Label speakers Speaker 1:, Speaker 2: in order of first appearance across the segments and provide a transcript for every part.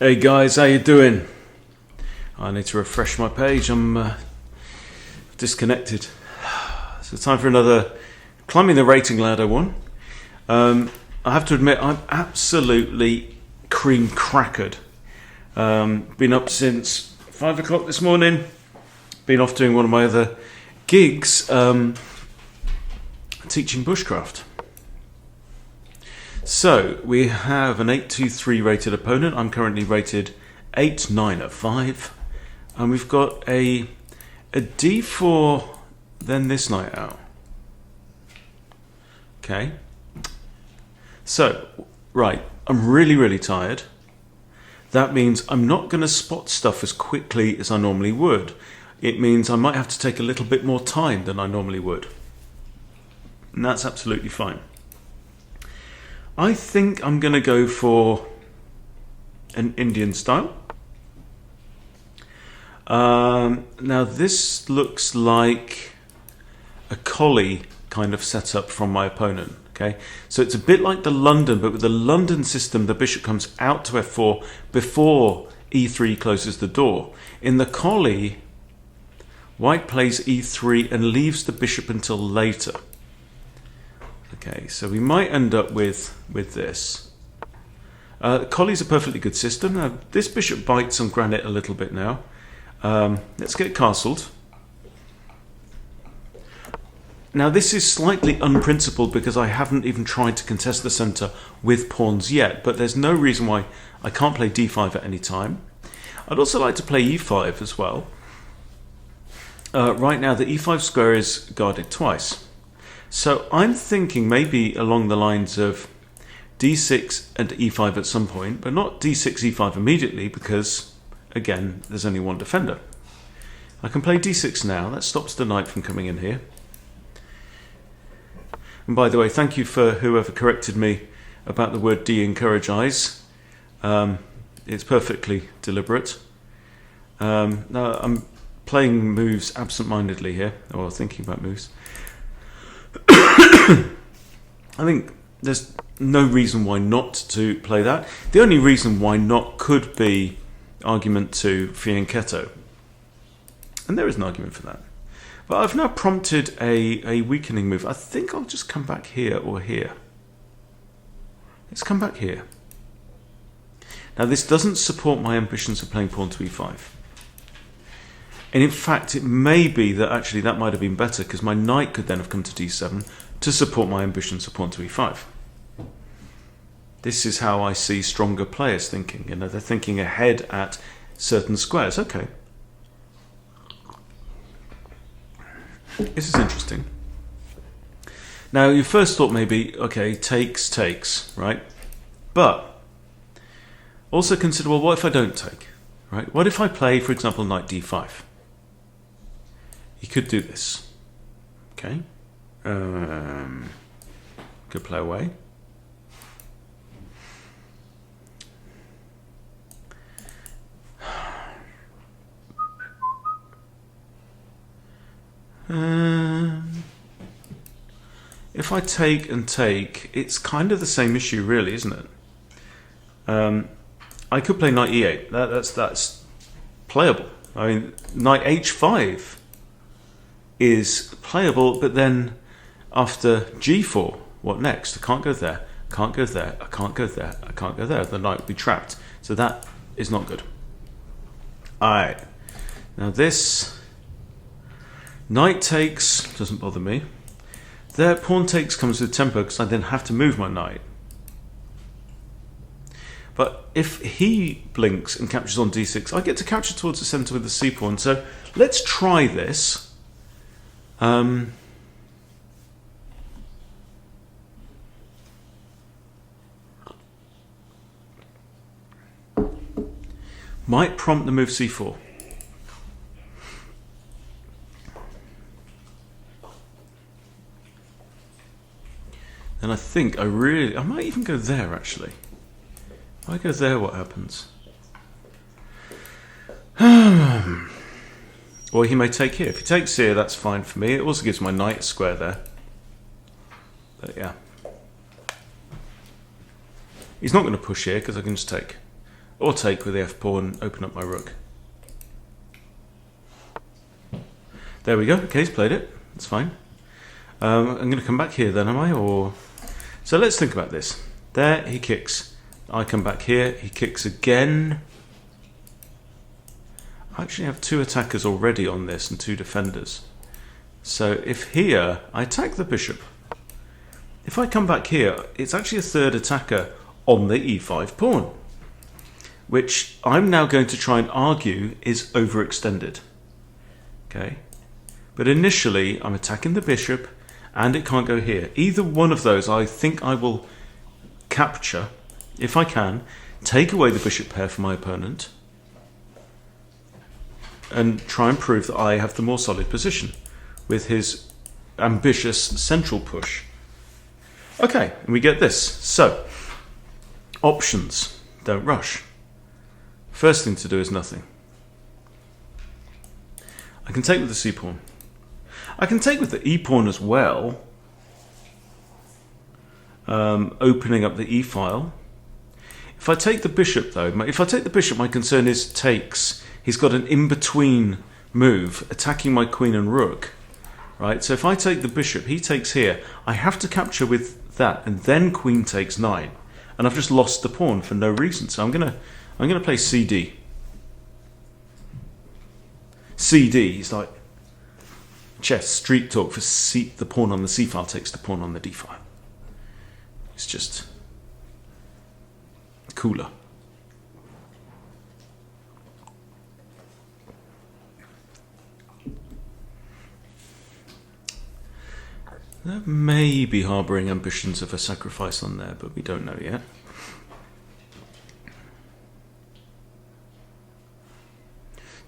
Speaker 1: Hey guys, how you doing? I need to refresh my page. I'm disconnected. So time for another climbing the rating ladder one. I have to admit I'm absolutely cream crackered. Been up since 5 o'clock this morning. Been off doing one of my other gigs, teaching bushcraft. So we have an 823 rated opponent. I'm currently rated 8-9 at 5, and we've got a D4 then this night out. Okay, so right, I'm really tired. That means I'm not going to spot stuff as quickly as I normally would. It means I might have to take a little bit more time than I normally would, and that's absolutely fine. I think I'm going to go for an Indian style. Now this looks like a collie kind of setup from my opponent. Okay, so it's a bit like the London, but with the London system, the bishop comes out to f4 before e3 closes the door. In the collie, white plays e3 and leaves the bishop until later. Okay, so we might end up with this. Collie's a perfectly good system. Now, this bishop bites on granite a little bit now. Let's get castled. Now, this is slightly unprincipled because I haven't even tried to contest the centre with pawns yet, but there's no reason why I can't play d5 at any time. I'd also like to play e5 as well. Right now, the e5 square is guarded twice. So I'm thinking maybe along the lines of d6 and e5 at some point, but not d6, e5 immediately because, again, there's only one defender. I can play d6 now. That stops the knight from coming in here. And by the way, thank you for whoever corrected me about the word de-encourage-ize. It's perfectly deliberate. Now I'm playing moves absent-mindedly here, or thinking about moves. I think there's no reason why not to play that. The only reason why not could be argument to fianchetto. And there is an argument for that. But I've now prompted a weakening move. I think I'll just come back here or here. Let's come back here. Now this doesn't support my ambitions of playing pawn to e5. And in fact, it may be that actually that might have been better because my knight could then have come to d7 to support my ambitions of pawn to e5. This is how I see stronger players thinking. You know, they're thinking ahead at certain squares. Okay. This is interesting. Now, you first thought maybe, okay, takes, right? But also consider, well, what if I don't take, right? What if I play, for example, knight d5? You could do this, okay? Could play away. If I take and take, it's kind of the same issue, really, isn't it? I could play knight e8. That's playable. I mean, knight h5 is playable, but then after g4, what next? I can't go there, can't go there, I can't go there, I can't go there. The knight would be trapped. So that is not good. Alright. Now this knight takes doesn't bother me. There, pawn takes comes with tempo because I then have to move my knight. But if he blinks and captures on d6, I get to capture towards the centre with the c pawn. So let's try this. Might prompt the move c4. And I think I might even go there actually. If I go there, what happens? Or he may take here. If he takes here, that's fine for me. It also gives my knight a square there. But yeah. He's not going to push here because I can just take. or take with the f-pawn, open up my rook. There we go. Okay, he's played it. That's fine. I'm going to come back here then, am I? Or so let's think about this. There, he kicks. I come back here. He kicks again. I actually have 2 attackers already on this and 2 defenders. So if here, I attack the bishop. If I come back here, it's actually a 3rd attacker on the e5 pawn, which I'm now going to try and argue is overextended. Okay, but initially I'm attacking the bishop and it can't go here. Either one of those I think I will capture, if I can, take away the bishop pair from my opponent and try and prove that I have the more solid position with his ambitious central push. Okay, and we get this. So, options. Don't rush. First thing to do is nothing. I can take with the c-pawn. I can take with the e-pawn as well, opening up the e-file. If I take the bishop though, my concern is takes. He's got an in-between move, attacking my queen and rook. Right, so if I take the bishop, he takes here. I have to capture with that, and then queen takes 9, and I've just lost the pawn for no reason. So I'm gonna play CD. CD is like chess street talk for the pawn on the c file takes the pawn on the d file. It's just cooler. There may be harbouring ambitions of a sacrifice on there, but we don't know yet.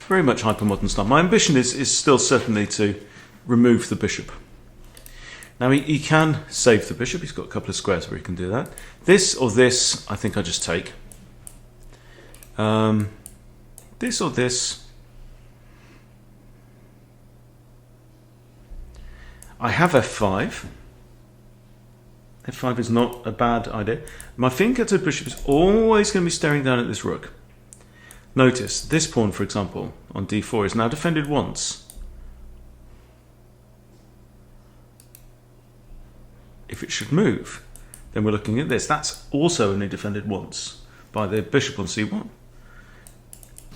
Speaker 1: Very much hypermodern style. My ambition is still certainly to remove the bishop. Now he can save the bishop. He's got a couple of squares where he can do that. This or this, I think I just take. This or this. I have f5. f5 is not a bad idea. My finger-toed bishop is always going to be staring down at this rook. Notice, this pawn, for example, on d4 is now defended once. If it should move, then we're looking at this. That's also only defended once by the bishop on c1.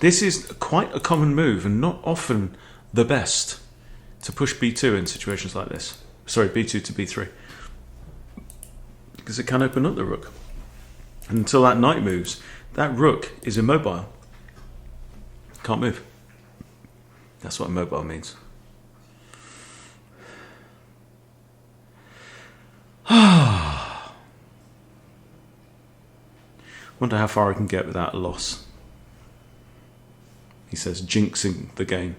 Speaker 1: This is quite a common move and not often the best to push b2 in situations like this. Sorry, b2 to b3. Because it can open up the rook. And until that knight moves, that rook is immobile. Can't move. That's what immobile means. Wonder how far I can get without a loss. He says, jinxing the game.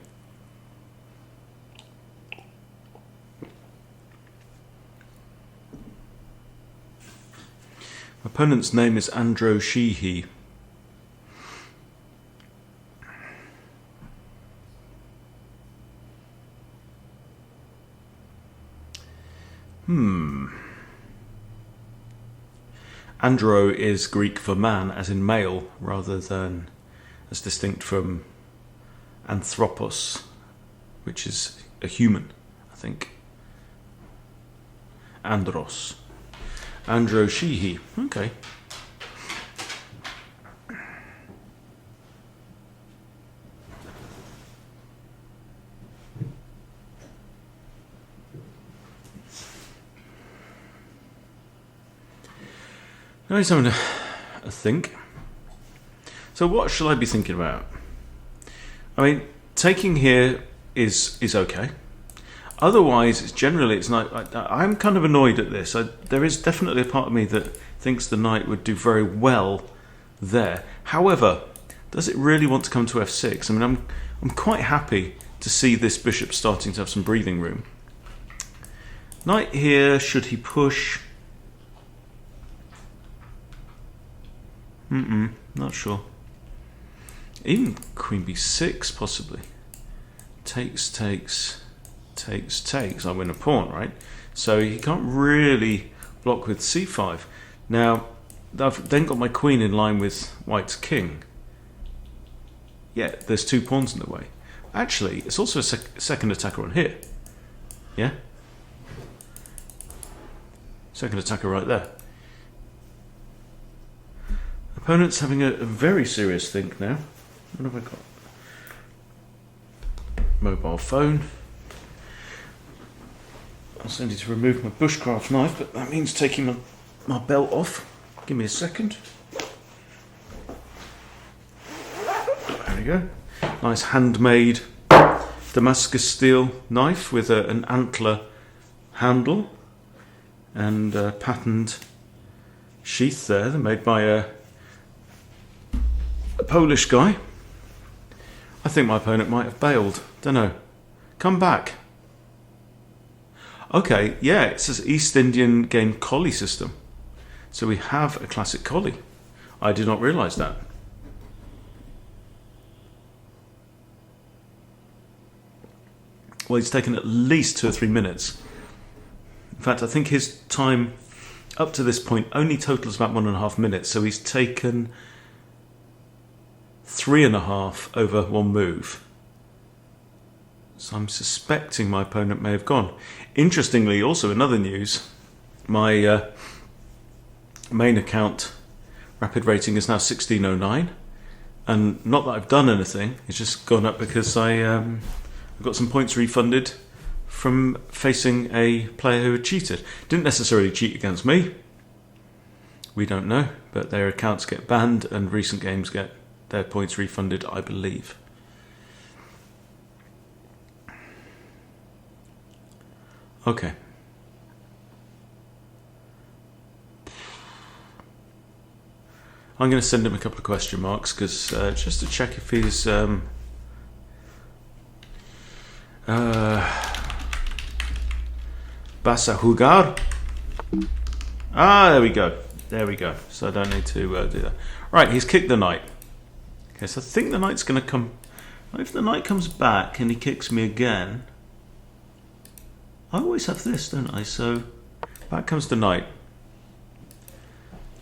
Speaker 1: My opponent's name is Andro Sheehy. Andro is Greek for man, as in male, rather than as distinct from anthropos, which is a human, I think. Andros. Andro Sheehy. Okay. Now he's having a think. So what shall I be thinking about? I mean, taking here is okay. Otherwise, it's not. I'm kind of annoyed at this. There is definitely a part of me that thinks the knight would do very well there. However, does it really want to come to f6? I mean, I'm quite happy to see this bishop starting to have some breathing room. Knight here, should he push? Not sure. Even queen b6 possibly. Takes. I win a pawn, right? So he can't really block with c5. Now, I've then got my queen in line with white's king. yeah, there's 2 pawns in the way. Actually, it's also a second attacker on here. Yeah? Second attacker right there. Opponent's having a very serious think now. What have I got? Mobile phone. I also need to remove my bushcraft knife, but that means taking my belt off. Give me a second. There we go. Nice handmade Damascus steel knife with an antler handle and a patterned sheath there. They're made by a Polish guy. I think my opponent might have bailed. Don't know. Come back. Okay, yeah, it's an East Indian game collie system. So we have a classic collie. I did not realise that. Well, he's taken at least 2 or 3 minutes. In fact, I think his time up to this point only totals about 1.5 minutes. So he's taken 3.5 over 1 move. So I'm suspecting my opponent may have gone. Interestingly, also in other news, my main account rapid rating is now 1609. And not that I've done anything, it's just gone up because I got some points refunded from facing a player who had cheated. Didn't necessarily cheat against me. We don't know, but their accounts get banned and recent games get their points refunded, I believe. Okay. I'm going to send him a couple of question marks because just to check if he's vas a jugar. There we go. There we go. So I don't need to do that. Right, he's kicked the knight. Okay, so I think the knight's going to come. If the knight comes back and he kicks me again, I always have this, don't I? So back comes the knight.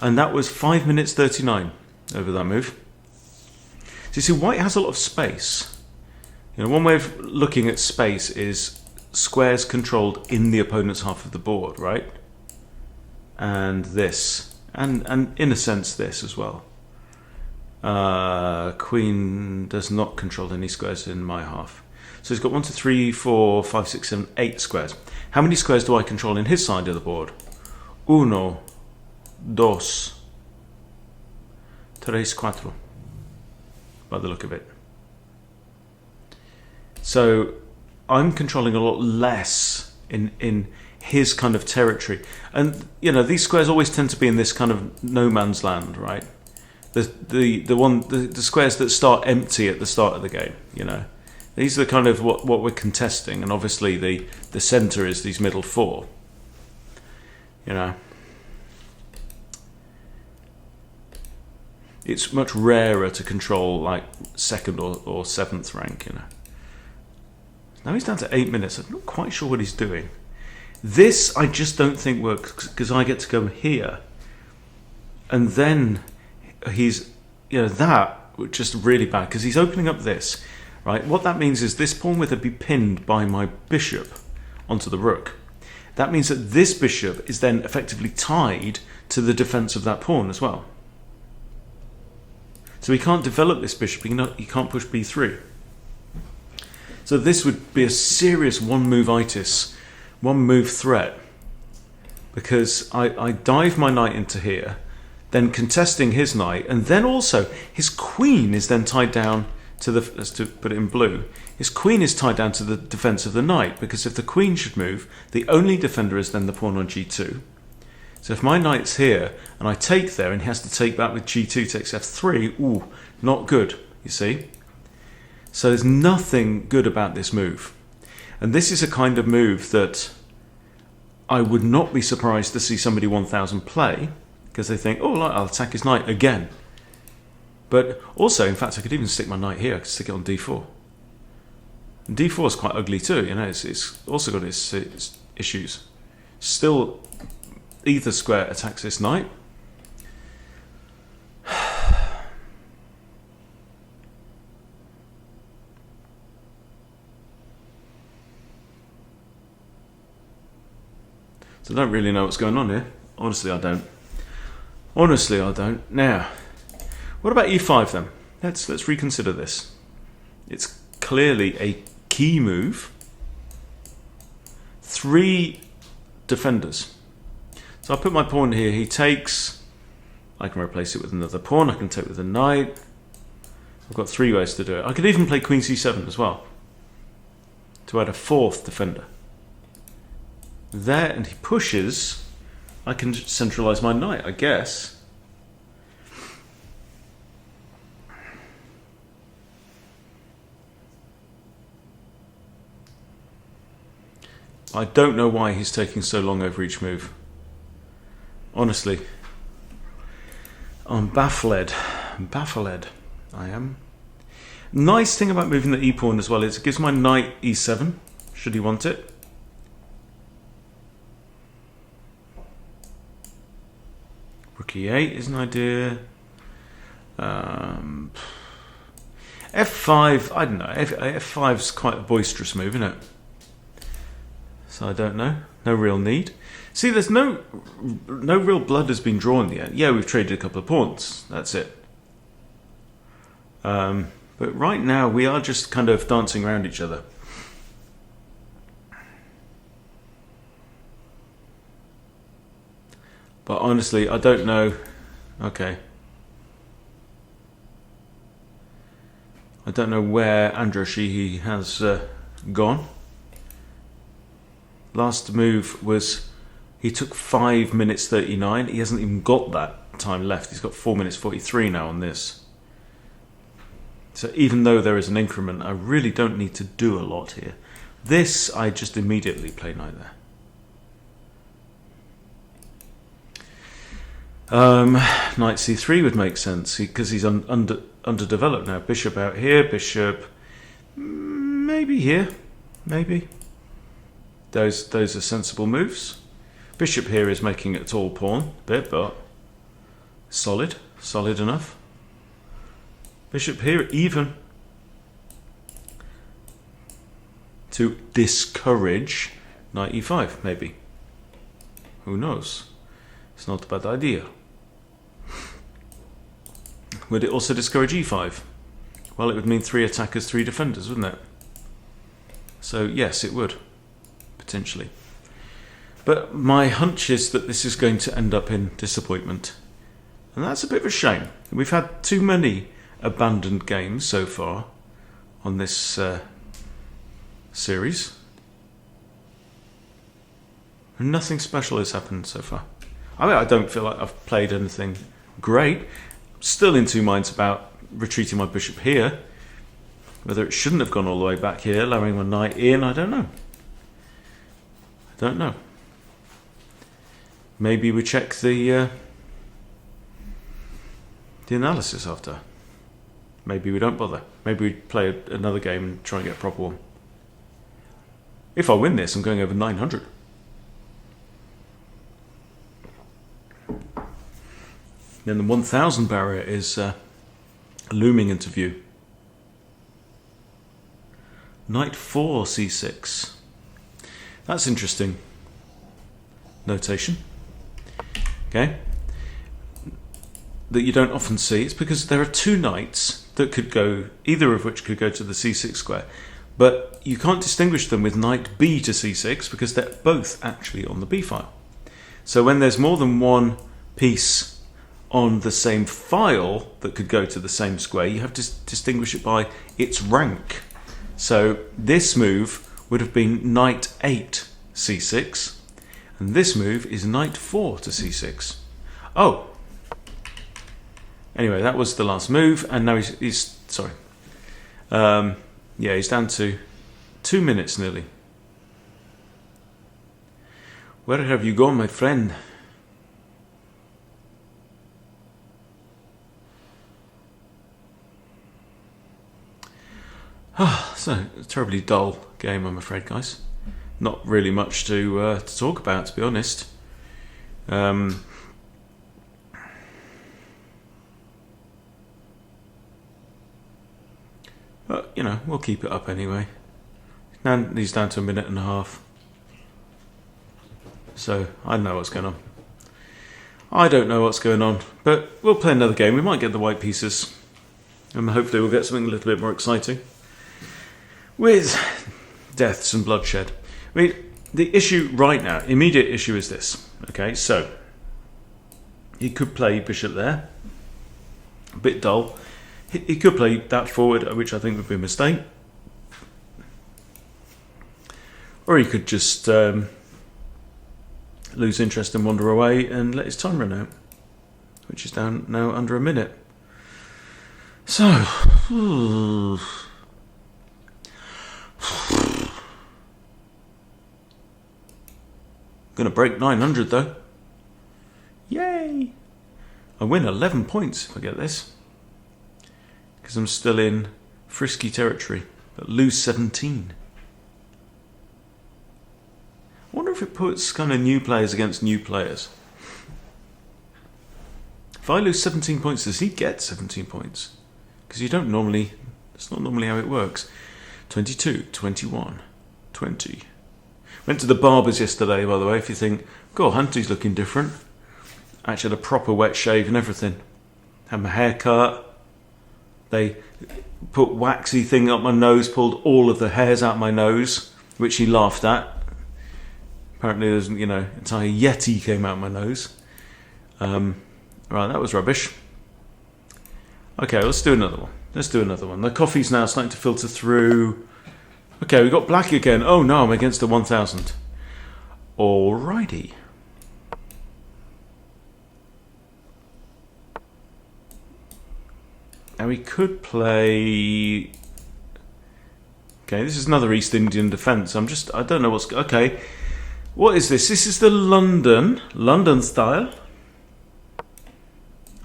Speaker 1: And that was 5 minutes 39 over that move. So you see, white has a lot of space. You know, one way of looking at space is squares controlled in the opponent's half of the board, right? And this, and in a sense this as well. Queen does not control any squares in my half. So he's got 1, 2, 3, 4, 5, 6, 7, 8 squares. How many squares do I control in his side of the board? 1, 2, 3, 4. By the look of it. So I'm controlling a lot less in his kind of territory. And you know, these squares always tend to be in this kind of no man's land, right? The squares that start empty at the start of the game, you know. These are the kind of what we're contesting, and obviously the center is these middle 4. You know. It's much rarer to control like 2nd or 7th rank, you know. Now he's down to 8 minutes. I'm not quite sure what he's doing. This I just don't think works because I get to go here, and then he's, you know, that was just really bad because he's opening up this, right? What that means is this pawn would be pinned by my bishop onto the rook. That means that this bishop is then effectively tied to the defense of that pawn as well. So he can't develop this bishop. He can't push b3. So this would be a serious one-move-itis, one-move threat, because I dive my knight into here, then contesting his knight, and then also his queen is then tied down to the, let's put it in blue, his queen is tied down to the defense of the knight, because if the queen should move, the only defender is then the pawn on g2. So if my knight's here, and I take there, and he has to take back with g2, takes f3, ooh, not good, you see? So there's nothing good about this move. And this is a kind of move that I would not be surprised to see somebody 1000 play, because they think, oh, I'll attack his knight again. But also, in fact, I could even stick my knight here. I could stick it on d4. And d4 is quite ugly too, you know, it's also got its issues. Still, either square attacks this knight. So I don't really know what's going on here. Honestly, I don't. Honestly, I don't. Now, what about e5 then? Let's reconsider this. It's clearly a key move. 3 defenders. So I'll put my pawn here. He takes. I can replace it with another pawn. I can take with a knight. I've got 3 ways to do it. I could even play queen c7 as well, to add a 4th defender. There, and he pushes. I can centralise my knight, I guess. I don't know why he's taking so long over each move. Honestly, I'm baffled. I am. Nice thing about moving the e-pawn as well is it gives my knight e7, should he want it. Rook e8 is an idea. F5, I don't know. F5's quite a boisterous move, isn't it? So I don't know. No real need. See, there's no real blood has been drawn yet. Yeah, we've traded a couple of pawns. That's it. But right now, we are just kind of dancing around each other. But honestly, I don't know. Okay. I don't know where Andrashi has gone. Last move was he took 5 minutes 39. He hasn't even got that time left. He's got 4 minutes 43 now on this. So even though there is an increment, I really don't need to do a lot here. This, I just immediately play knight there. Knight c3 would make sense because he's underdeveloped now. Bishop out here, bishop maybe here, maybe. Those are sensible moves. Bishop here is making a tall pawn a bit, but solid enough. Bishop here even to discourage knight e5, maybe. Who knows? It's not a bad idea. Would it also discourage e5? Well, it would mean 3 attackers, 3 defenders, wouldn't it? So yes, it would, potentially. But my hunch is that this is going to end up in disappointment. And that's a bit of a shame. We've had too many abandoned games so far on this series. And nothing special has happened so far. I mean, I don't feel like I've played anything great. I'm still in 2 minds about retreating my bishop here. Whether it shouldn't have gone all the way back here, allowing my knight in, I don't know. Maybe we check the analysis after. Maybe we don't bother. Maybe we play another game and try and get a proper one. If I win this, I'm going over 900. Then the 1000 barrier is looming into view. Knight 4 c6. That's interesting notation. Okay. That you don't often see. It's because there are 2 knights that could go, either of which could go to the c6 square. But you can't distinguish them with knight b to c6 because they're both actually on the b file. So when there's more than one piece on the same file that could go to the same square, you have to distinguish it by its rank. So this move would have been knight 8 c6, and this move is knight 4 to c6. Oh, anyway, that was the last move, and now he's sorry. Yeah, he's down to 2 minutes nearly. Where have you gone, my friend? So, a terribly dull game, I'm afraid, guys. Not really much to talk about, to be honest. But, you know, we'll keep it up anyway. Now he's down to 1.5 minutes. So I don't know what's going on. I don't know what's going on, but we'll play another game. We might get the white pieces, and hopefully we'll get something a little bit more exciting with deaths and bloodshed. I mean, the issue right now, immediate issue is this. Okay, so he could play bishop there, a bit dull. He could play that forward, which I think would be a mistake, or he could just lose interest and wander away and let his time run out, which is down now under a minute. So, gonna break 900 though. Yay! I win 11 points if I get this, because I'm still in frisky territory, but lose 17. I wonder if it puts kind of new players against new players. If I lose 17 points, does he get 17 points? Because you don't normally, that's not normally how it works. 22, 21, 20. Went to the barbers yesterday, by the way, if you think, God, Hunty's looking different. I actually had a proper wet shave and everything. Had my hair cut. They put waxy thing up my nose, pulled all of the hairs out my nose, which he laughed at. Apparently there's, entire Yeti came out my nose. Right, that was rubbish. Okay, let's do another one. The coffee's now starting to filter through. Okay, we got black again. Oh no, I'm against the 1000. Alrighty. Now we could play. Okay, this is another East Indian defence. I don't know what's. Okay. What is this? This is the London style.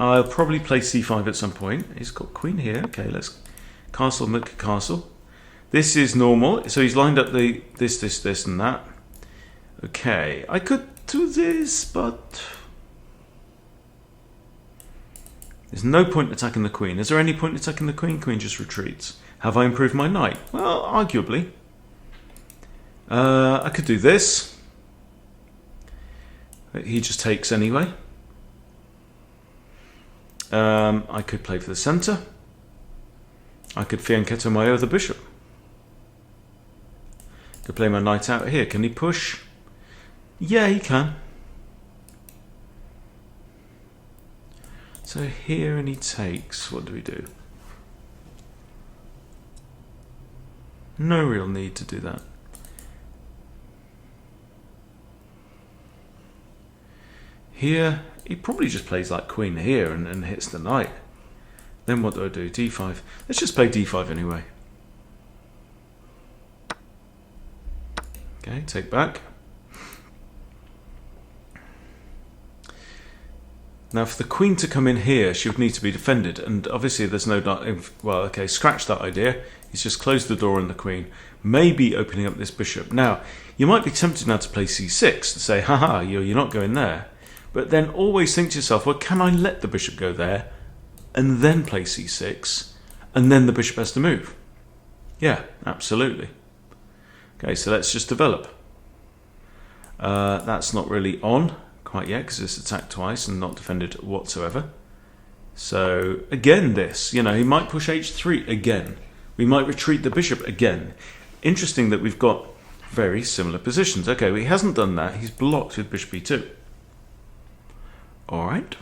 Speaker 1: I'll probably play c5 at some point. He's got queen here. Okay, let's castle, make a castle. This is normal. So he's lined up the this, and that. Okay, I could do this, but there's no point attacking the queen. Is there any point attacking the queen? Queen just retreats. Have I improved my knight? Well, arguably. I could do this. He just takes anyway. I could play for the centre. I could fianchetto my other bishop. Could play my knight out here. Can he push? Yeah, he can. So here, and he takes. What do we do? No real need to do that. Here, he probably just plays like queen here and hits the knight. Then what do I do? d5. Let's just play d5 anyway. Okay, take back. Now for the queen to come in here, she would need to be defended, and obviously there's no... Well, okay, scratch that idea. He's just closed the door on the queen, maybe opening up this bishop. Now, you might be tempted now to play c6, to say, haha, you're not going there. But then always think to yourself, well, can I let the bishop go there and then play c6 and then the bishop has to move? Yeah, absolutely. Okay, so let's just develop. That's not really on quite yet because it's attacked twice and not defended whatsoever. So again this, he might push h3 again. We might retreat the bishop again. Interesting that we've got very similar positions. Okay, well, he hasn't done that. He's blocked with bishop e2. All right.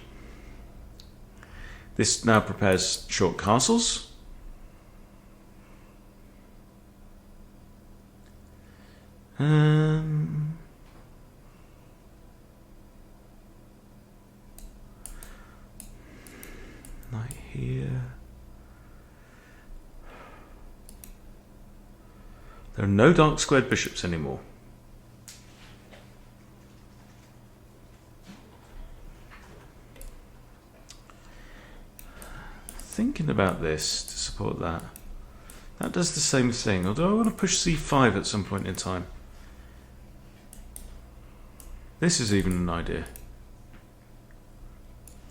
Speaker 1: This now prepares short castles. Knight here. There are no dark squared bishops anymore. Thinking about this to support that. That does the same thing, although I want to push c5 at some point in time. This is even an idea.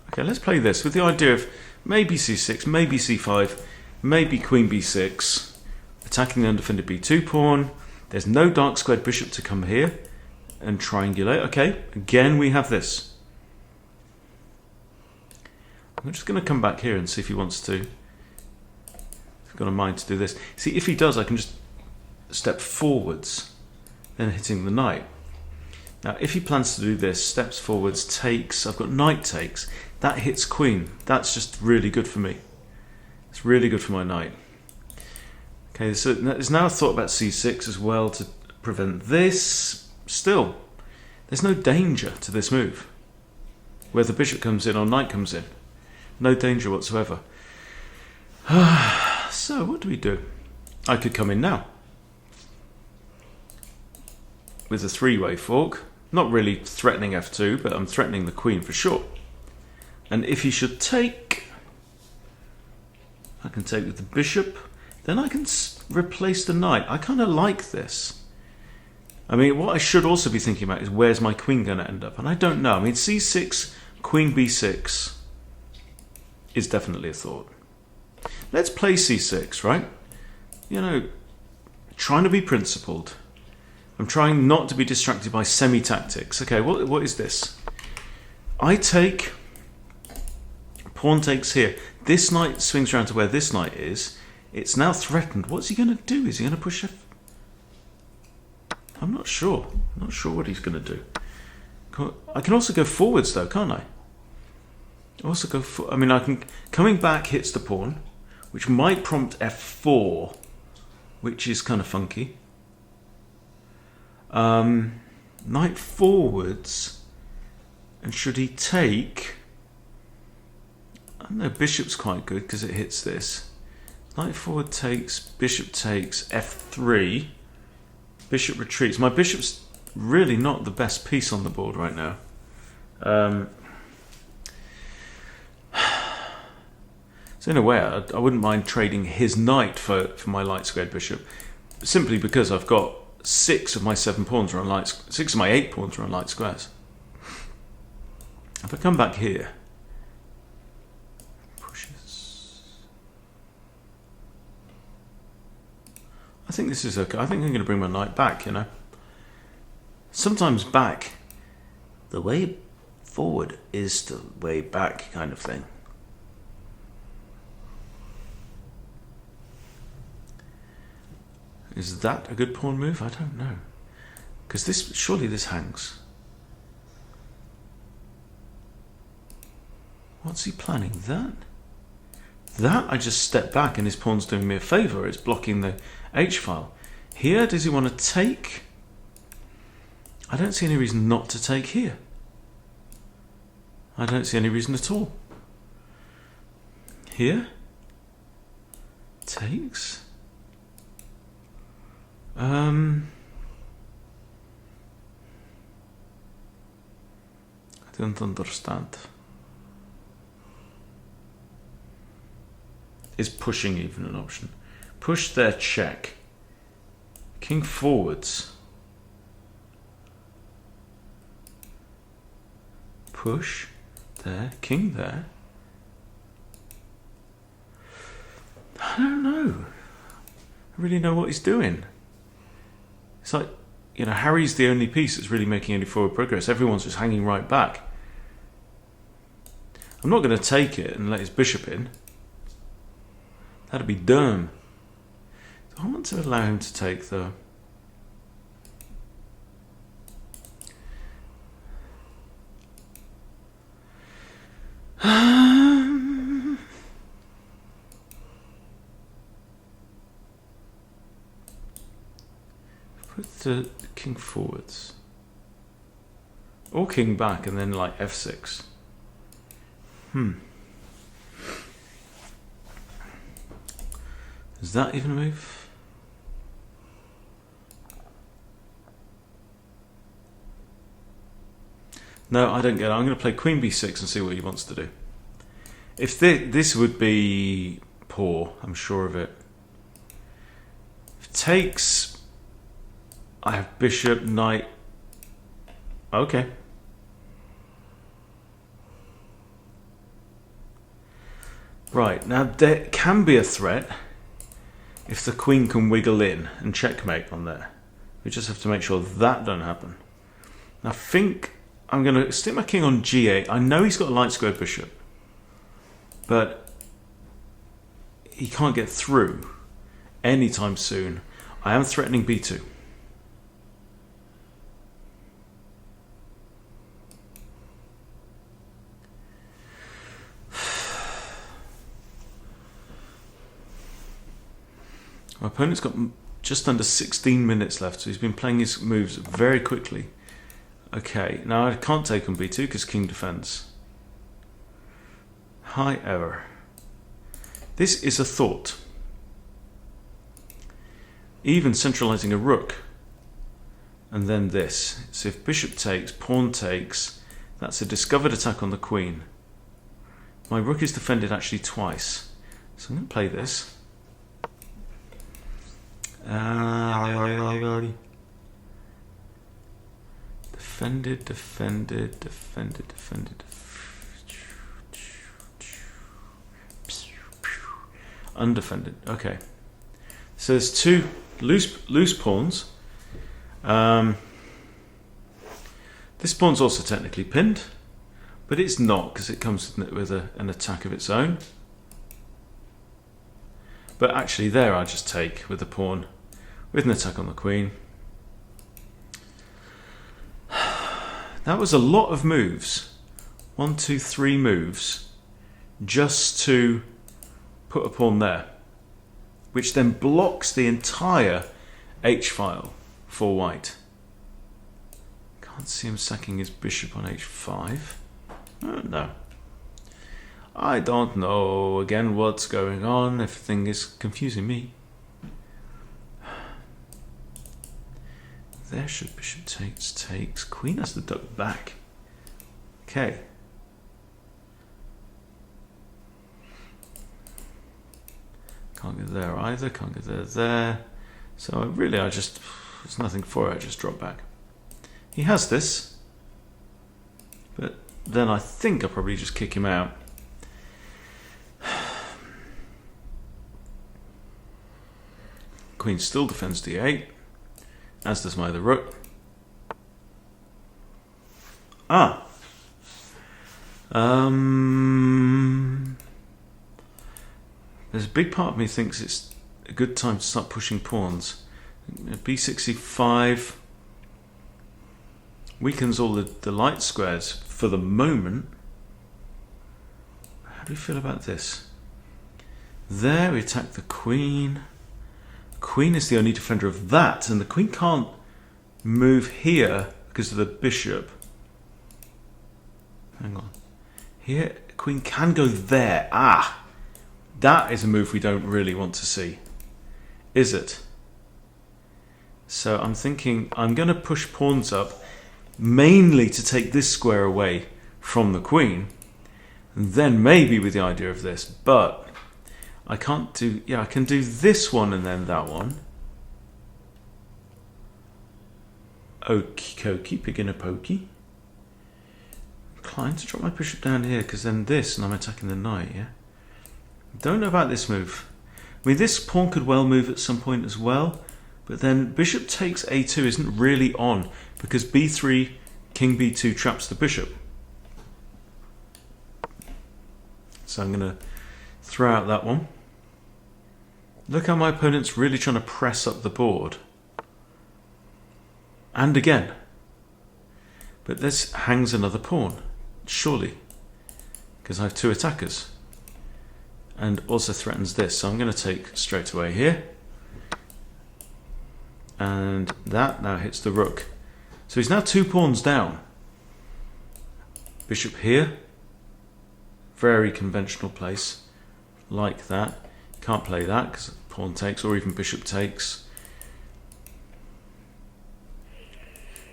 Speaker 1: Okay, let's play this with the idea of maybe c6, maybe c5, maybe queen b6, attacking the undefended b2 pawn. There's no dark squared bishop to come here. and triangulate. Okay, again we have this. I'm just going to come back here and see if he wants to. If he's got a mind to do this. See, if he does, I can just step forwards, then hitting the knight. Now, if he plans to do this, steps forwards, takes. I've got knight takes. That hits queen. That's just really good for me. It's really good for my knight. Okay, so there's now a thought about c6 as well to prevent this. Still, there's no danger to this move. Where the bishop comes in or knight comes in. No danger whatsoever. So, what do we do? I could come in now. With a three-way fork. Not really threatening f2, but I'm threatening the queen for sure. And if he should take, I can take with the bishop. Then I can replace the knight. I kind of like this. I mean, what I should also be thinking about is where's my queen going to end up? And I don't know. I mean, c6, queen b6 is definitely a thought. Let's play c6, right? You know, trying to be principled. I'm trying not to be distracted by semi-tactics. Okay, what is this? I take, pawn takes here. This knight swings around to where this knight is. It's now threatened. What's he going to do? Is he going to push f? I'm not sure. I'm not sure what he's going to do. I can also go forwards though, can't I? Also go for, I mean, I can, coming back hits the pawn, which might prompt f4, which is kind of funky. Knight forwards, and should he take? I don't know, bishop's quite good because it hits this. Knight forward takes, bishop takes, f3, bishop retreats. My bishop's really not the best piece on the board right now. So in a way, I wouldn't mind trading his knight for my light squared bishop, simply because I've got 6 of my 7 pawns are on light, 6 of my 8 pawns are on light squares. If I come back here, pushes. I think this is okay. I think I'm going to bring my knight back, you know. Sometimes back, the way forward is the way back kind of thing. Is that a good pawn move? I don't know. Because this, surely this hangs. What's he planning? That? That I just step back and his pawn's doing me a favour. It's blocking the h-file. Here, does he want to take? I don't see any reason not to take here. I don't see any reason at all. Here? Takes? I don't understand. Is pushing even an option? Push there, check. King forwards. Push there, king there. I don't know. I really know what he's doing. It's like, you know, Harry's the only piece that's really making any forward progress. Everyone's just hanging right back. I'm not going to take it and let his bishop in. That'd be dumb. I want to allow him to take, though. Put the king forwards. Or king back and then like f6. Is that even a move? No, I don't get it. I'm going to play queen b6 and see what he wants to do. If this would be poor, I'm sure of it. If it takes, I have bishop, knight. Okay. Right, now there can be a threat if the queen can wiggle in and checkmate on there. We just have to make sure that don't happen. I think I'm going to stick my king on g8. I know he's got a light squared bishop, but he can't get through anytime soon. I am threatening b2. My opponent's got just under 16 minutes left, so he's been playing his moves very quickly. Okay, now I can't take on b2 because king defends. High error. This is a thought. Even centralizing a rook. And then this. So if bishop takes, pawn takes, that's a discovered attack on the queen. My rook is defended actually twice. So I'm going to play this. Defended, defended, defended, defended. Undefended. Okay. So there's two loose pawns. This pawn's also technically pinned, but it's not because it comes with an attack of its own. But actually there I just take with the pawn with an attack on the queen. That was a lot of moves. 1, 2, 3 moves just to put a pawn there, which then blocks the entire h-file for white. Can't see him sacking his bishop on h5. No. I don't know again what's going on. Everything is confusing me. There should bishop takes. Queen has to duck back. Okay. Can't get there either. Can't get there. So really, there's nothing for it. I just drop back. He has this, but then I think I'll probably just kick him out. Queen still defends d8, as does my other rook. There's a big part of me thinks it's a good time to start pushing pawns. b65 weakens all the light squares for the moment. How do you feel about this? There we attack the queen. Queen is the only defender of that, and the queen can't move here because of the bishop. Hang on. Here, queen can go there. That is a move we don't really want to see, is it? So I'm thinking I'm going to push pawns up, mainly to take this square away from the queen, and then maybe with the idea of this, but I can't do, I can do this one and then that one. Okie dokie, beginner pokey. Inclined to drop my bishop down here because then this, and I'm attacking the knight, yeah? Don't know about this move. I mean, this pawn could well move at some point as well, but then bishop takes a2 isn't really on because b3, king b2 traps the bishop. So I'm going to throw out that one. Look how my opponent's really trying to press up the board. And again. But this hangs another pawn, surely, because I have two attackers. And also threatens this, so I'm going to take straight away here. And that now hits the rook. So he's now 2 pawns down. Bishop here. Very conventional place, like that. Can't play that because pawn takes or even bishop takes.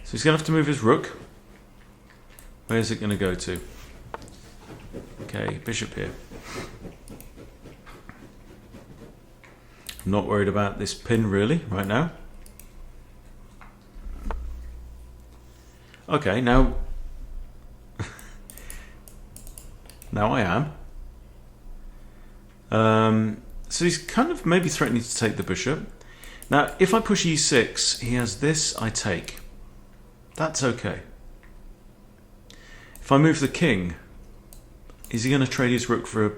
Speaker 1: So he's going to have to move his rook. Where is it going to go to? Okay, bishop here. I'm not worried about this pin really right now. Okay, now now I am. So he's kind of maybe threatening to take the bishop. Now, if I push e6, he has this, I take. That's okay. If I move the king, is he going to trade his rook for a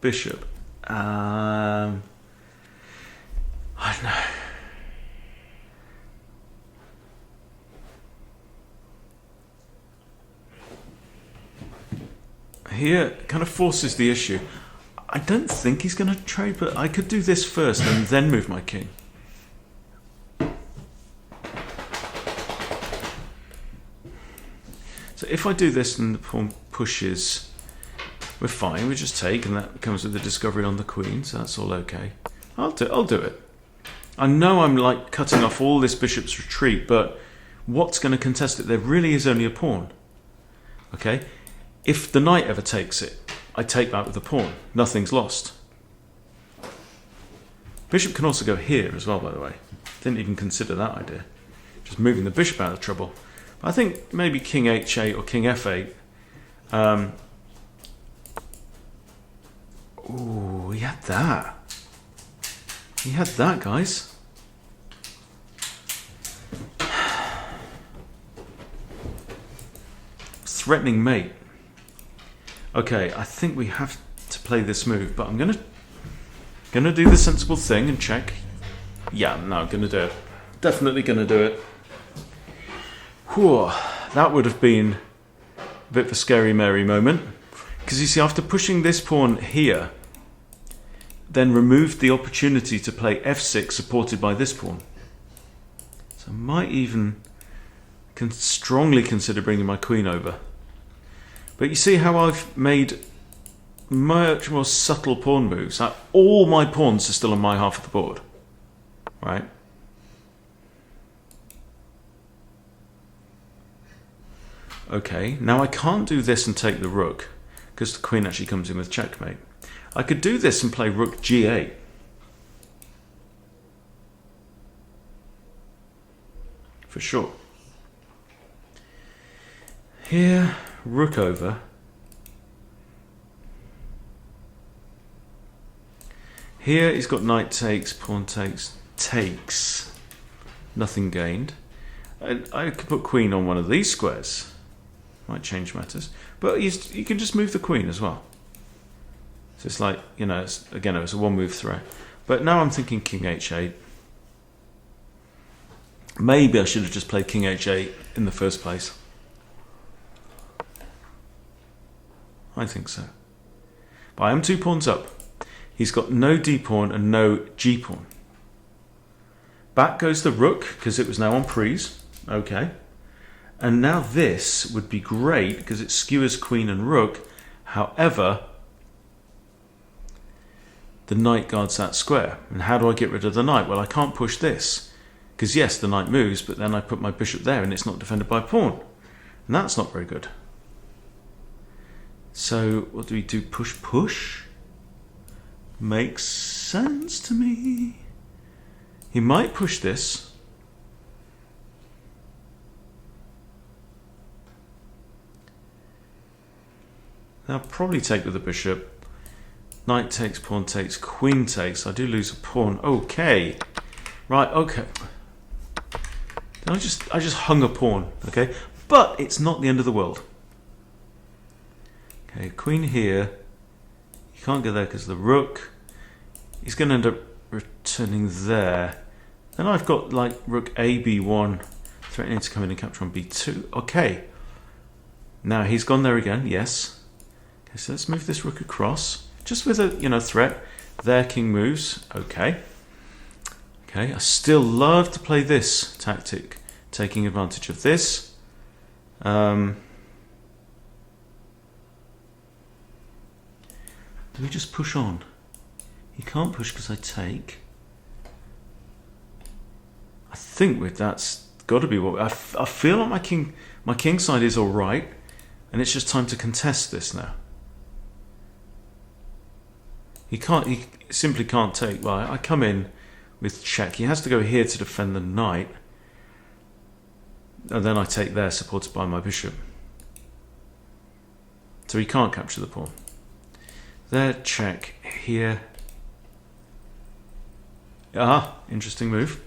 Speaker 1: bishop? I don't know. Here kind of forces the issue. I don't think he's going to trade, but I could do this first and then move my king. So if I do this and the pawn pushes, we're fine. We just take, and that comes with the discovery on the queen, so that's all okay. I'll do it. I know I'm like cutting off all this bishop's retreat, but what's going to contest it? There really is only a pawn. Okay? If the knight ever takes it, I take that with the pawn. Nothing's lost. Bishop can also go here as well, by the way. Didn't even consider that idea. Just moving the bishop out of trouble. I think maybe king h8 or king f8. Ooh, he had that. He had that, guys. Threatening mate. Okay, I think we have to play this move, but I'm gonna do the sensible thing and check. Yeah, no, I'm gonna do it. Definitely gonna do it. Whew, that would have been a bit of a scary Mary moment. Because you see, after pushing this pawn here, then removed the opportunity to play f6 supported by this pawn. So I might even strongly consider bringing my queen over. But you see how I've made much more subtle pawn moves. All my pawns are still on my half of the board, right? Okay, now I can't do this and take the rook, because the queen actually comes in with checkmate. I could do this and play rook g8. For sure. Here, rook over. Here he's got knight takes, pawn takes, takes. Nothing gained. And I could put queen on one of these squares. Might change matters. But you can just move the queen as well. So it's like, you know, again, it was a one-move threat. But now I'm thinking king h8. Maybe I should have just played king h8 in the first place. I think so. But I am 2 pawns up. He's got no d pawn and no g pawn. Back goes the rook, because it was now on prise. Okay. And now this would be great, because it skewers queen and rook. However, the knight guards that square. And how do I get rid of the knight? Well, I can't push this. Because yes, the knight moves, but then I put my bishop there and it's not defended by a pawn. And that's not very good. So what do we do? Push, push? Makes sense to me. He might push this. I'll probably take with the bishop. Knight takes, pawn takes, queen takes. I do lose a pawn. Okay. Right, okay. Then I just hung a pawn, okay? But it's not the end of the world. Okay, queen here. You can't go there because the rook. He's going to end up returning there. Then I've got like rook a, b1, threatening to come in and capture on b2. Okay. Now he's gone there again, yes. Okay, so let's move this rook across. Just with a, threat. There king moves. Okay. Okay, I still love to play this tactic, taking advantage of this. Do we just push on? You can't push because I take. I think with that's got to be what I feel like my king side is all right, and it's just time to contest this now. He simply can't take. Well, I come in with check. He has to go here to defend the knight, and then I take there, supported by my bishop. So he can't capture the pawn. There, check. Here. Ah, interesting move.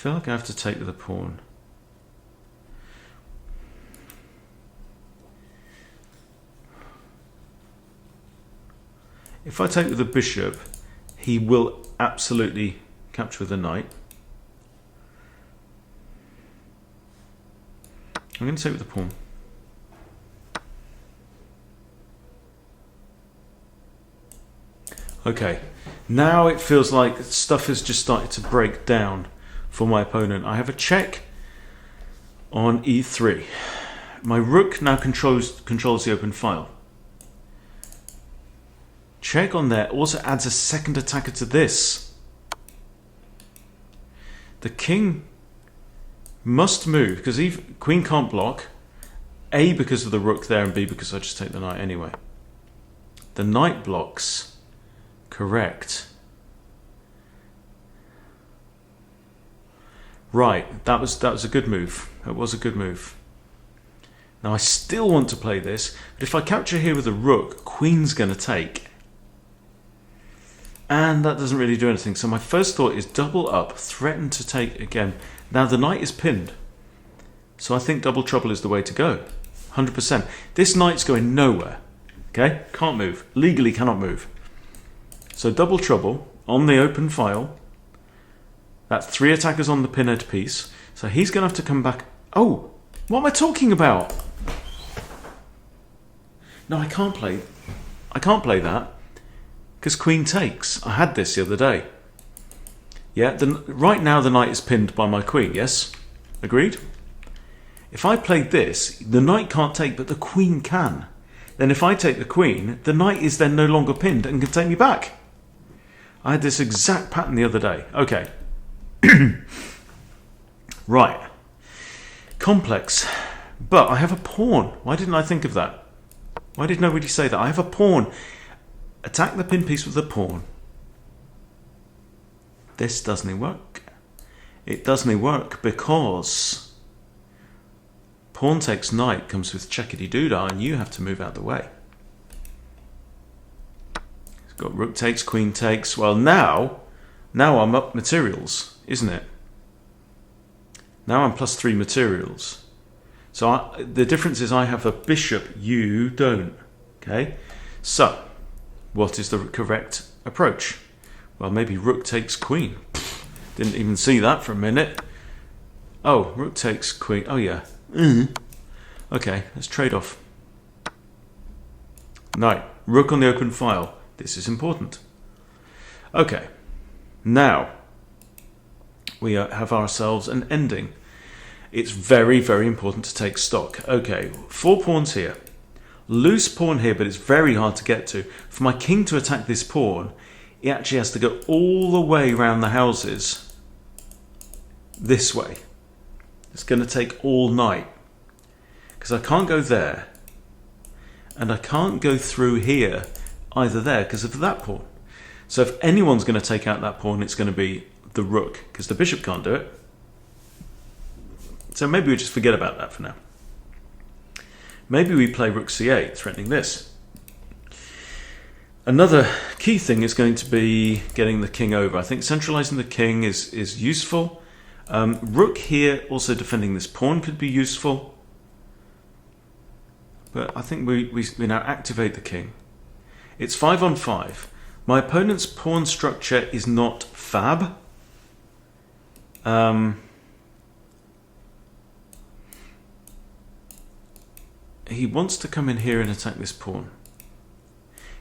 Speaker 1: feel like I have to take with the pawn. If I take with the bishop, he will absolutely capture with the knight. I'm going to take with the pawn. Okay, now it feels like stuff has just started to break down for my opponent. I have a check on e3. My rook now controls the open file. Check on there also adds a second attacker to this. The king must move because queen can't block. A, because of the rook there, and B, because I just take the knight anyway. The knight blocks. Correct. Right, that was a good move. It was a good move. Now I still want to play this, but if I capture here with a rook, queen's going to take. And that doesn't really do anything. So my first thought is double up, threaten to take again. Now the knight is pinned. So I think double trouble is the way to go. 100%. This knight's going nowhere. Okay? Can't move. Legally cannot move. So double trouble on the open file. That's 3 attackers on the pinned piece. So he's going to have to come back. Oh, what am I talking about? No, I can't play that because queen takes. I had this the other day. Yeah, right now the knight is pinned by my queen. Yes, agreed. If I played this, the knight can't take, but the queen can. Then if I take the queen, the knight is then no longer pinned and can take me back. I had this exact pattern the other day. Okay. Right. Complex. But I have a pawn. Why didn't I think of that? Why did nobody say that? I have a pawn. Attack the pin piece with the pawn. This doesn't work. It doesn't work because pawn takes knight comes with checkity-doodah and you have to move out the way. It's got rook takes, queen takes. Well, now I'm up materials, isn't it? Now I'm +3 materials. So the difference is I have a bishop, you don't. Okay? So, what is the correct approach? Well, maybe rook takes queen. Didn't even see that for a minute. Oh, rook takes queen. Oh, yeah. Okay, let's trade off. Knight. Rook on the open file. This is important. Okay. Now, we have ourselves an ending. It's very, very important to take stock. Okay, 4 pawns here. Loose pawn here, but it's very hard to get to. For my king to attack this pawn, he actually has to go all the way around the houses this way. It's going to take all night. Because I can't go there. And I can't go through here either there because of that pawn. So if anyone's going to take out that pawn, it's going to be the rook because the bishop can't do it. So maybe we just forget about that for now. Maybe we play rook c8, threatening this. Another key thing is going to be getting the king over. I think centralizing the king is useful. Rook here, also defending this pawn could be useful. But I think we now activate the king. It's 5 on 5. My opponent's pawn structure is not fab. He wants to come in here and attack this pawn.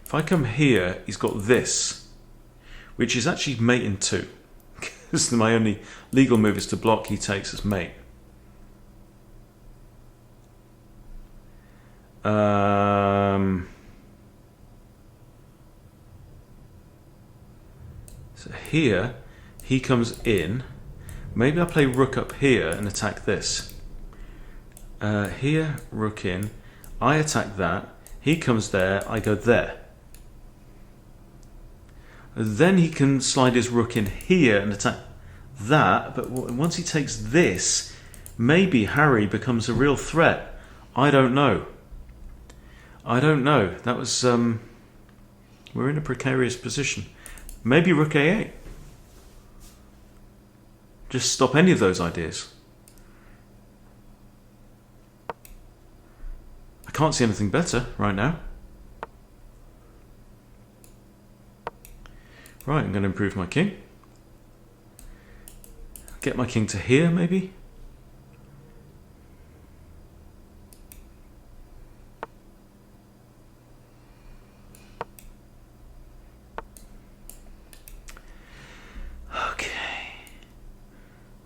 Speaker 1: If I come here, he's got this, which is actually mate in 2. Because my only legal move is to block, he takes as mate. So here, he comes in. Maybe I play rook up here and attack this. Here, rook in. I attack that. He comes there. I go there. Then he can slide his rook in here and attack that. But once he takes this, maybe Harry becomes a real threat. I don't know. I don't know. That was... we're in a precarious position. Maybe rook a8. just stop any of those ideas. I can't see anything better right now. Right, I'm going to improve my king. Get my king to here, maybe. Okay.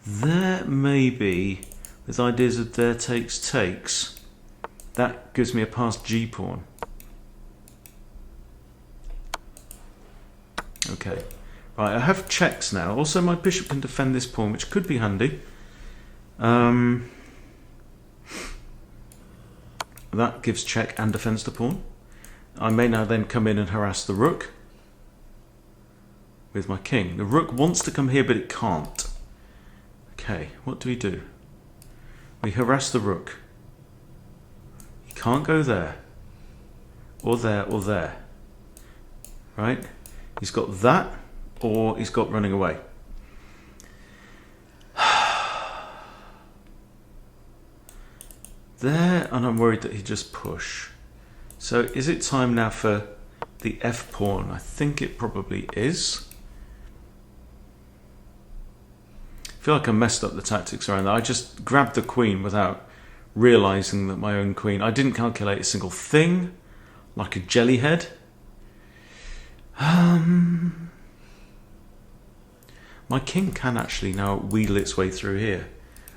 Speaker 1: There maybe, with ideas of there takes, that gives me a passed G pawn. Okay, right, I have checks now. Also, my bishop can defend this pawn, which could be handy. That gives check and defends the pawn. I may now then come in and harass the rook with my king. The rook wants to come here, but it can't. Okay, what do we do? We harass the rook. He can't go there, or there, or there. Right? He's got that, or he's got running away. There, and I'm worried that he just push. So is it time now for the F pawn? I think it probably is. I feel like I messed up the tactics around that. I just grabbed the queen without realizing that my own queen... I didn't calculate a single thing, like a jellyhead. My king can actually now wheedle its way through here,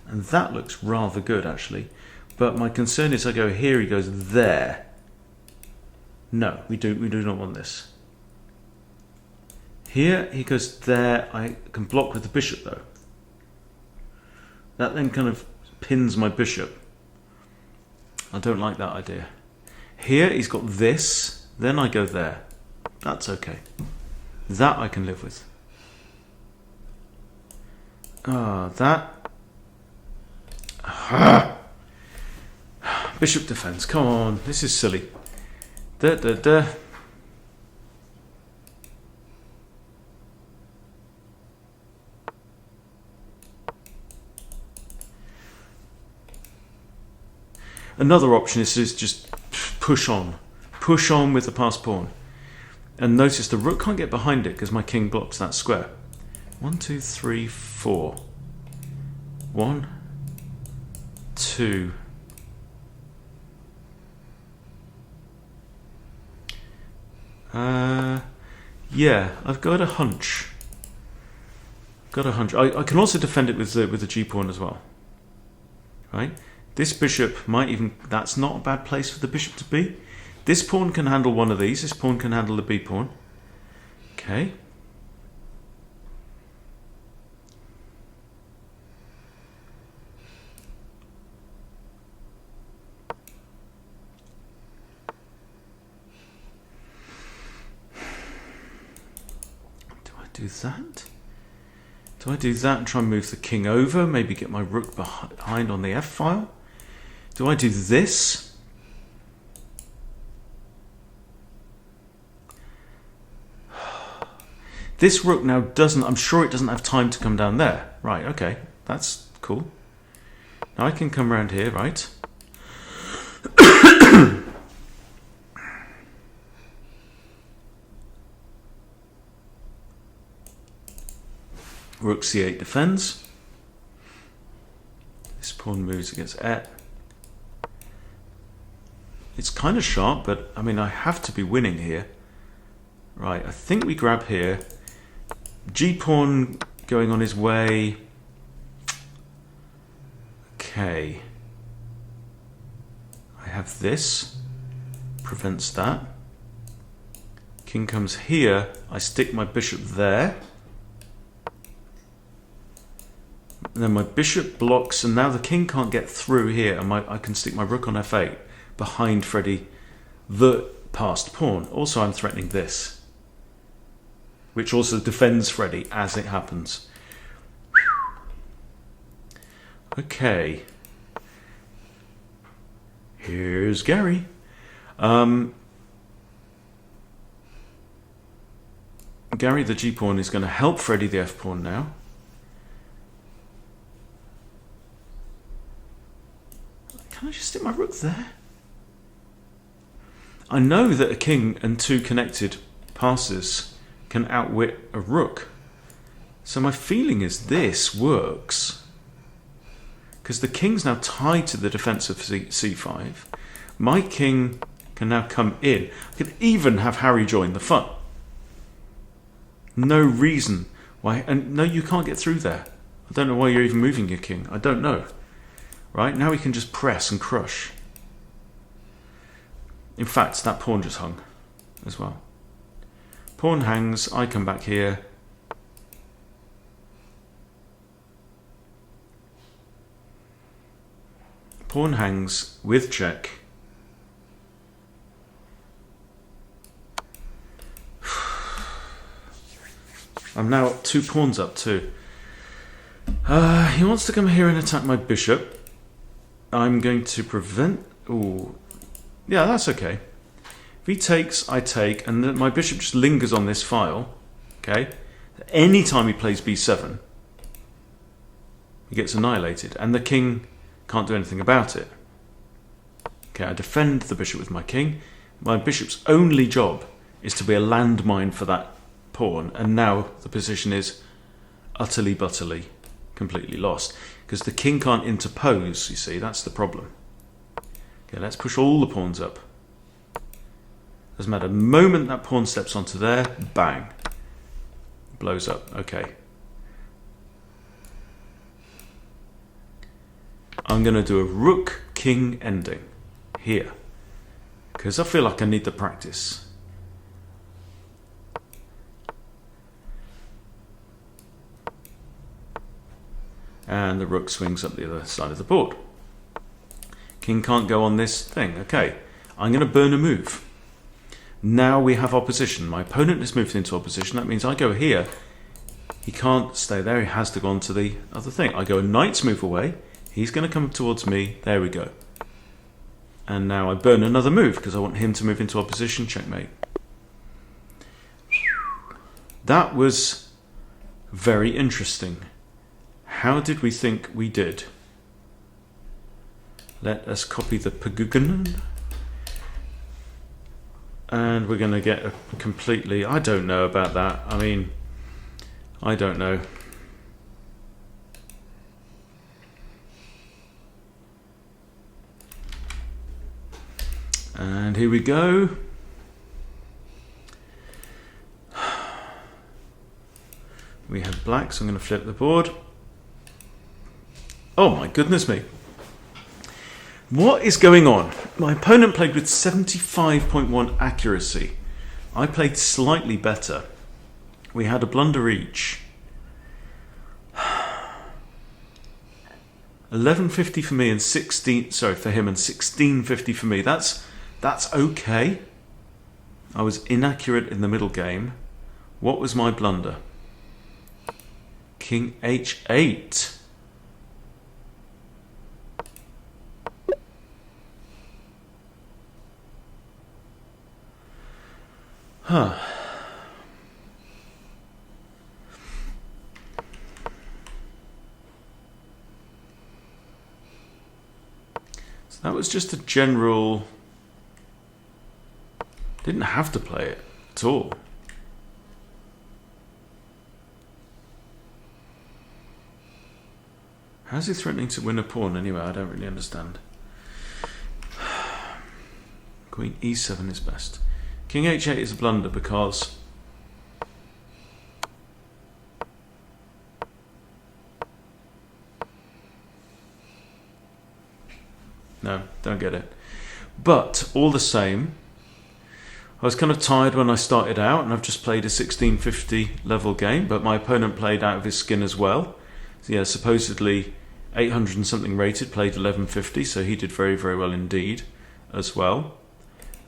Speaker 1: and that looks rather good actually, but my concern is I go here, he goes there. No, we do not want this. Here he goes there. I can block with the bishop though. That then kind of pins my bishop. I don't like that idea. Here he's got this, then I go there. That's okay. That I can live with. That. Bishop defense. Come on, this is silly. Another option is just push on. Push on with the passed pawn. And notice the rook can't get behind it because my king blocks that square. 1, 2, 3, 4. 1, 2. Yeah, I've got a hunch. I can also defend it with the G pawn as well. Right? This bishop might even... That's not a bad place for the bishop to be. This pawn can handle one of these. This pawn can handle the B pawn. Okay. Do I do that? Do I do that and try and move the king over? Maybe get my rook behind on the F file? Do I do this? This rook now doesn't... I'm sure it doesn't have time to come down there. Right, okay. That's cool. Now I can come around here, right? Rook c8 defends. This pawn moves against E. It's kind of sharp, but I mean I have to be winning here. Right, I think we grab here. G pawn going on his way. Okay. I have this. Prevents that. King comes here. I stick my bishop there. And then my bishop blocks, and now the king can't get through here, and I can stick my rook on f8 behind Freddie, the passed pawn. Also, I'm threatening this, which also defends Freddie as it happens. Okay. Here's Gary. Gary, the G pawn, is going to help Freddie, the F pawn now. Can I just stick my rook there? I know that a king and 2 connected passes can outwit a rook. So my feeling is this works. Because the king's now tied to the defence of c5. My king can now come in. I could even have Harry join the fun. No reason why. And no, you can't get through there. I don't know why you're even moving your king. I don't know. Right? Now we can just press and crush. In fact, that pawn just hung as well. Pawn hangs. I come back here. Pawn hangs with check. I'm now 2 pawns up too. He wants to come here and attack my bishop. I'm going to prevent... Ooh. Yeah, that's okay. If he takes, I take, and my bishop just lingers on this file. Okay? Any time he plays b7, he gets annihilated, and the king can't do anything about it. Okay, I defend the bishop with my king. My bishop's only job is to be a landmine for that pawn, and now the position is utterly completely lost, because the king can't interpose. You see, that's the problem. Okay, let's push all the pawns up. Doesn't matter. The moment that pawn steps onto there, bang, blows up. Okay, I'm going to do a rook king ending here because I feel like I need the practice. And the rook swings up the other side of the board. King can't go on this thing. Okay, I'm going to burn a move. Now we have opposition. My opponent has moved into opposition. That means I go here. He can't stay there. He has to go on to the other thing. I go a knight's move away. He's going to come towards me. There we go. And now I burn another move because I want him to move into opposition. Checkmate. That was very interesting. How did we think we did? Let us copy the Pagugan. And we're going to get a completely... I don't know about that. I mean, I don't know. And here we go. We have black, so I'm going to flip the board. Oh my goodness me. What is going on? My opponent played with 75.1 accuracy. I played slightly better. We had a blunder each. 1150 for me and 16, sorry, for him, and 1650 for me. That's okay. I was inaccurate in the middle game. What was my blunder? King h8. Huh. So that was just a general... Didn't have to play it at all. How's he threatening to win a pawn anyway? I don't really understand. Queen e7 is best. King h8 is a blunder because no, don't get it. But all the same, I was kind of tired when I started out, and I've just played a 1650 level game, but my opponent played out of his skin as well. So yeah, supposedly 800 and something rated, played 1150, so he did very, very well indeed as well.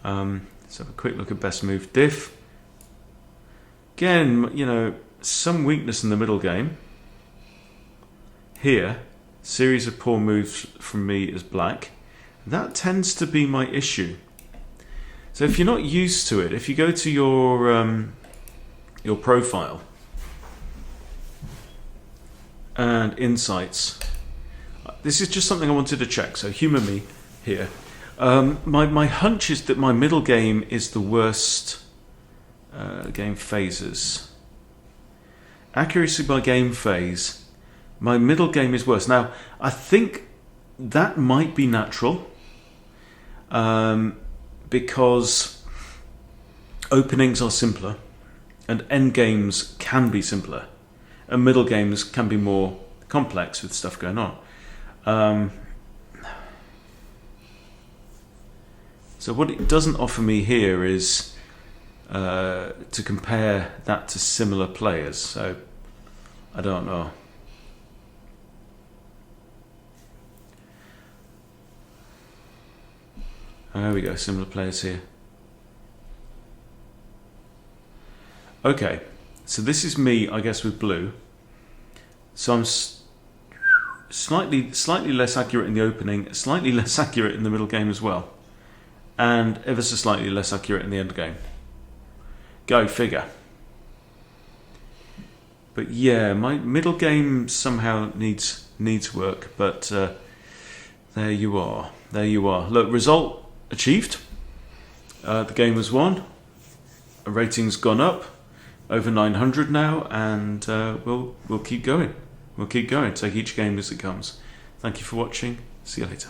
Speaker 1: Let's have a quick look at best move diff. Again, you know, some weakness in the middle game. Here, series of poor moves from me as black. That tends to be my issue. So if you're not used to it, if you go to your profile and insights, this is just something I wanted to check. So humour me. here. My hunch is that my middle game is the worst game phases. Accuracy by game phase. My middle game is worse. Now, I think that might be natural because openings are simpler and end games can be simpler and middle games can be more complex with stuff going on. So what it doesn't offer me here is to compare that to similar players. So I don't know. There we go, similar players here. Okay, so this is me, I guess, with blue. So I'm slightly less accurate in the opening, slightly less accurate in the middle game as well, and ever so slightly less accurate in the end game. Go figure. But yeah, my middle game somehow needs work. But there you are. There you are. Look, result achieved. The game was won. A rating's gone up, over 900 now, and we'll keep going. We'll keep going. Take each game as it comes. Thank you for watching. See you later.